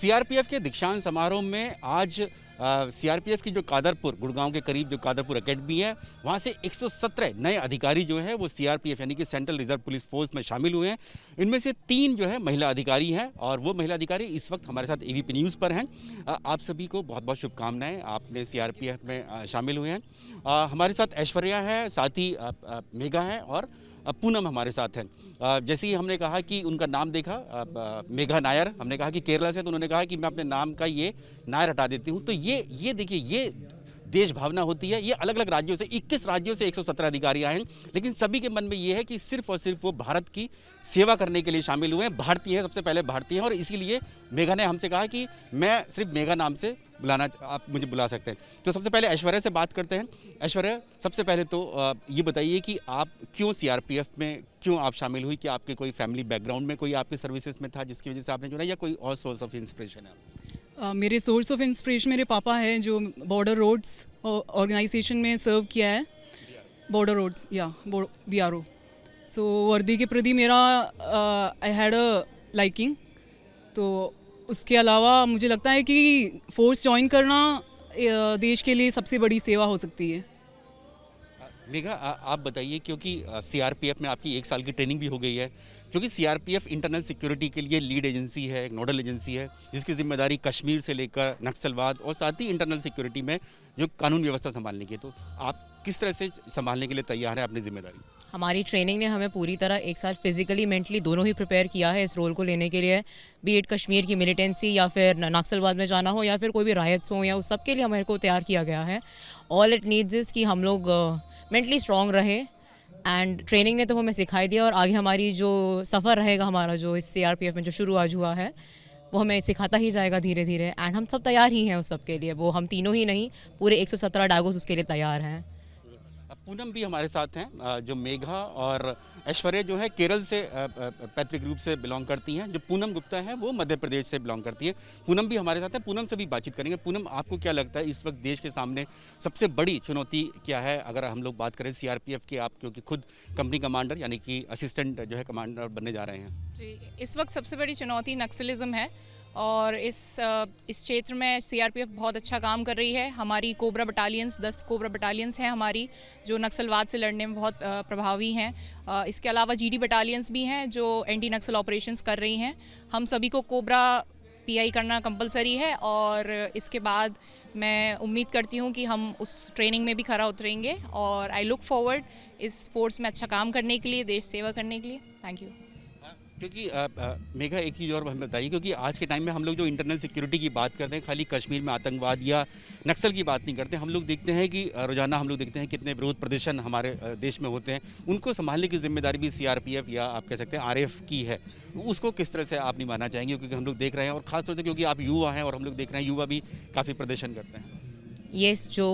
CRPF के दीक्षांत समारोह में आज सीआरपीएफ की जो कादरपुर गुड़गांव के करीब जो कादरपुर एकेडमी है, वहाँ से 117 नए अधिकारी जो हैं वो सीआरपीएफ यानी कि सेंट्रल रिजर्व पुलिस फोर्स में शामिल हुए हैं। इनमें से 3 जो है महिला अधिकारी हैं और वो महिला अधिकारी इस वक्त हमारे साथ एबीपी न्यूज़ पर हैं। आप सभी को बहुत बहुत शुभकामनाएं, आपने सीआरपीएफ में शामिल हुए हैं। हमारे साथ ऐश्वर्या है, साथ ही मेघा है और पूनम हमारे साथ हैं। जैसे ही हमने कहा कि उनका नाम देखा मेघा नायर, हमने कहा कि केरला से, तो उन्होंने कहा कि मैं अपने नाम का ये नायर हटा देती हूँ। तो ये देखिए, ये देश भावना होती है। ये अलग अलग राज्यों से 21 राज्यों से 117 अधिकारी आए हैं, लेकिन सभी के मन में ये है कि सिर्फ और सिर्फ वो भारत की सेवा करने के लिए शामिल हुए हैं। भारतीय हैं, सबसे पहले भारतीय हैं और इसीलिए मेघा ने हमसे कहा कि मैं सिर्फ मेघा नाम से बुलाना, आप मुझे बुला सकते हैं। तो सबसे पहले ऐश्वर्या से बात करते हैं। ऐश्वर्या, सबसे पहले तो ये बताइए कि आप क्यों सीआरपीएफ में क्यों आप शामिल हुई? कि आपके कोई फैमिली बैकग्राउंड में कोई आपके सर्विसेज में था जिसकी वजह से आपने चुना, या कोई और सोर्स ऑफ इंस्पिरेशन है? मेरे सोर्स ऑफ इंस्पिरेशन मेरे पापा हैं जो बॉर्डर रोड्स ऑर्गेनाइजेशन में सर्व किया है। बॉर्डर रोड्स या BRO। सो वर्दी के प्रति मेरा आई हैड अ लाइकिंग। तो उसके अलावा मुझे लगता है कि फोर्स ज्वाइन करना देश के लिए सबसे बड़ी सेवा हो सकती है। मेघा, आप बताइए, क्योंकि सीआरपीएफ में आपकी 1 साल की ट्रेनिंग भी हो गई है, क्योंकि सीआरपीएफ इंटरनल सिक्योरिटी के लिए लीड एजेंसी है, एक नोडल एजेंसी है जिसकी जिम्मेदारी कश्मीर से लेकर नक्सलवाद और साथ ही इंटरनल सिक्योरिटी में जो कानून व्यवस्था संभालने की है। तो आप किस तरह से संभालने के लिए तैयार हैं अपनी जिम्मेदारी? हमारी ट्रेनिंग ने हमें पूरी तरह 1 साल फिजिकली मेंटली दोनों ही प्रिपेयर किया है इस रोल को लेने के लिए। बी एड कश्मीर की मिलिटेंसी या फिर नक्सलवाद में जाना हो या फिर कोई भी रायट्स हो, या उस सब के लिए हमारे को तैयार किया गया है। ऑल इट नीड्स इज़ कि हम लोग मेंटली स्ट्रॉन्ग रहे, एंड ट्रेनिंग ने तो हमें सिखाई दिया और आगे हमारी जो सफ़र रहेगा हमारा जो इस सीआरपीएफ में जो शुरू आज हुआ है वो हमें सिखाता ही जाएगा धीरे धीरे। एंड हम सब तैयार ही हैं उस सब के लिए। वो हम तीनों ही नहीं, पूरे 117 डागोस उसके लिए तैयार हैं। पूनम भी हमारे साथ हैं। जो मेघा और ऐश्वर्या जो है केरल से पैतृक रूप से बिलोंग करती हैं। जो पूनम गुप्ता है वो मध्य प्रदेश से बिलोंग करती है। पूनम भी हमारे साथ है, पूनम से भी बातचीत करेंगे। पूनम, आपको क्या लगता है इस वक्त देश के सामने सबसे बड़ी चुनौती क्या है? अगर हम लोग बात करें सीआरपीएफ की, आप क्योंकि खुद कंपनी कमांडर यानी कि असिस्टेंट जो है कमांडर बनने जा रहे हैं। जी, इस वक्त सबसे बड़ी चुनौती नक्सलिज्म है और इस क्षेत्र में सीआरपीएफ बहुत अच्छा काम कर रही है। हमारी कोबरा बटालियंस 10 कोबरा बटालियंस हैं हमारी, जो नक्सलवाद से लड़ने में बहुत प्रभावी हैं। इसके अलावा जीडी बटालियंस भी हैं जो एंटी नक्सल ऑपरेशंस कर रही हैं। हम सभी को कोबरा पीआई करना कंपलसरी है और इसके बाद मैं उम्मीद करती हूँ कि हम उस ट्रेनिंग में भी खरा उतरेंगे और आई लुक फॉरवर्ड इस फोर्स में अच्छा काम करने के लिए, देश सेवा करने के लिए। Thank you. क्योंकि मेघा, एक चीज़ और हमें बताइए, क्योंकि आज के टाइम में हम लोग जो इंटरनल सिक्योरिटी की बात करते हैं, खाली कश्मीर में आतंकवाद या नक्सल की बात नहीं करते। हम लोग देखते हैं कि रोज़ाना हम लोग देखते हैं कितने विरोध प्रदर्शन हमारे देश में होते हैं। उनको संभालने की जिम्मेदारी भी सीआरपीएफ या आप कह सकते हैं आरएएफ की है। उसको किस तरह से आप निभाना चाहेंगे? क्योंकि हम लोग देख रहे हैं, और ख़ासतौर से क्योंकि आप युवा हैं और हम लोग देख रहे हैं युवा भी काफ़ी प्रदर्शन करते हैं। ये जो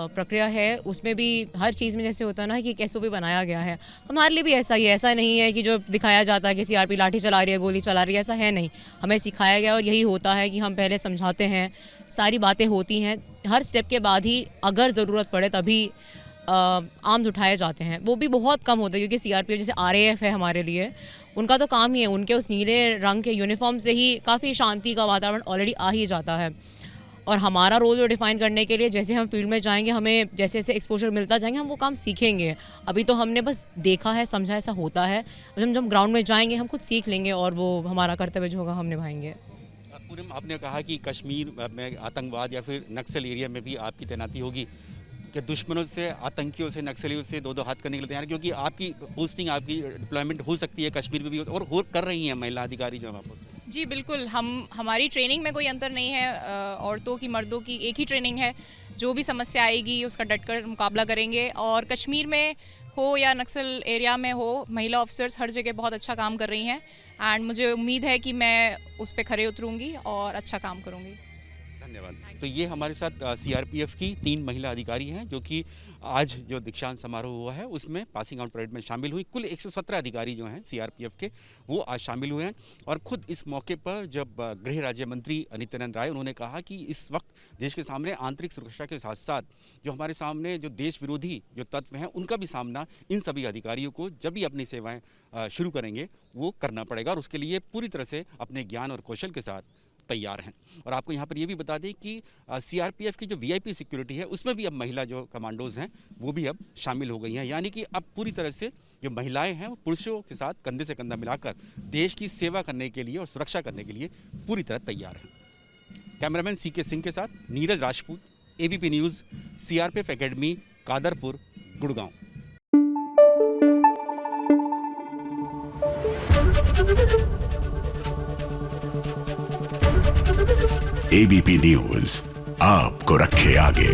प्रक्रिया है उसमें भी हर चीज़ में जैसे होता है ना कि एक SOP बनाया गया है, हमारे लिए भी ऐसा ही है। ऐसा नहीं है कि जो दिखाया जाता है कि सीआरपी लाठी चला रही है, गोली चला रही है, ऐसा है नहीं। हमें सिखाया गया और यही होता है कि हम पहले समझाते हैं, सारी बातें होती हैं, हर स्टेप के बाद ही अगर ज़रूरत पड़े तभी आर्म्स उठाए जाते हैं। वो भी बहुत कम होता है क्योंकि सीआरपीएफ जैसे RAF है हमारे लिए, उनका तो काम ही है, उनके उस नीले रंग के यूनिफॉर्म से ही काफ़ी शांति का वातावरण ऑलरेडी आ ही जाता है। और हमारा रोल जो डिफ़ाइन करने के लिए जैसे हम फील्ड में जाएंगे, हमें जैसे जैसे एक्सपोजर मिलता जाएंगे हम वो काम सीखेंगे। अभी तो हमने बस देखा है, समझा ऐसा होता है। जब ग्राउंड में जाएंगे हम खुद सीख लेंगे और वो हमारा कर्तव्य जो होगा हम निभाएंगे। पूनम, आपने कहा कि कश्मीर में आतंकवाद या फिर नक्सल एरिया में भी आपकी तैनाती होगी, कि दुश्मनों से, आतंकियों से, नक्सलियों से दो हाथ करने के लिए तैयार, क्योंकि आपकी पोस्टिंग, आपकी डिप्लॉयमेंट हो सकती है कश्मीर में भी और हो कर रही हैं महिला अधिकारी जो हैं। जी बिल्कुल, हमारी ट्रेनिंग में कोई अंतर नहीं है। औरतों की, मर्दों की एक ही ट्रेनिंग है। जो भी समस्या आएगी उसका डटकर मुकाबला करेंगे। और कश्मीर में हो या नक्सल एरिया में हो, महिला ऑफिसर्स हर जगह बहुत अच्छा काम कर रही हैं एंड मुझे उम्मीद है कि मैं उस पर खरे उतरूँगी और अच्छा काम करूँगी। धन्यवाद। तो ये हमारे साथ सीआरपीएफ की 3 महिला अधिकारी हैं जो कि आज जो दीक्षांत समारोह हुआ है उसमें पासिंग आउट परेड में शामिल हुई। कुल 117 अधिकारी जो हैं सीआरपीएफ के, वो आज शामिल हुए हैं। और खुद इस मौके पर जब गृह राज्य मंत्री नित्यानंद राय, उन्होंने कहा कि इस वक्त देश के सामने आंतरिक सुरक्षा के साथ साथ जो हमारे सामने जो देश विरोधी जो तत्व हैं उनका भी सामना इन सभी अधिकारियों को जब भी अपनी सेवाएं शुरू करेंगे वो करना पड़ेगा और उसके लिए पूरी तरह से अपने ज्ञान और कौशल के साथ तैयार हैं। और आपको यहाँ पर ये भी बता दें कि सीआरपीएफ की जो वीआईपी सिक्योरिटी है उसमें भी अब महिला जो कमांडोज हैं वो भी अब शामिल हो गई हैं, यानी कि अब पूरी तरह से जो महिलाएं हैं वो पुरुषों के साथ कंधे से कंधा मिलाकर देश की सेवा करने के लिए और सुरक्षा करने के लिए पूरी तरह तैयार हैं। कैमरामैन सीके सिंह के साथ Neeraj Rajput, ABP news, CRPF academy, Kadarpur, Gurgaon. ABP news आपको रखे आगे।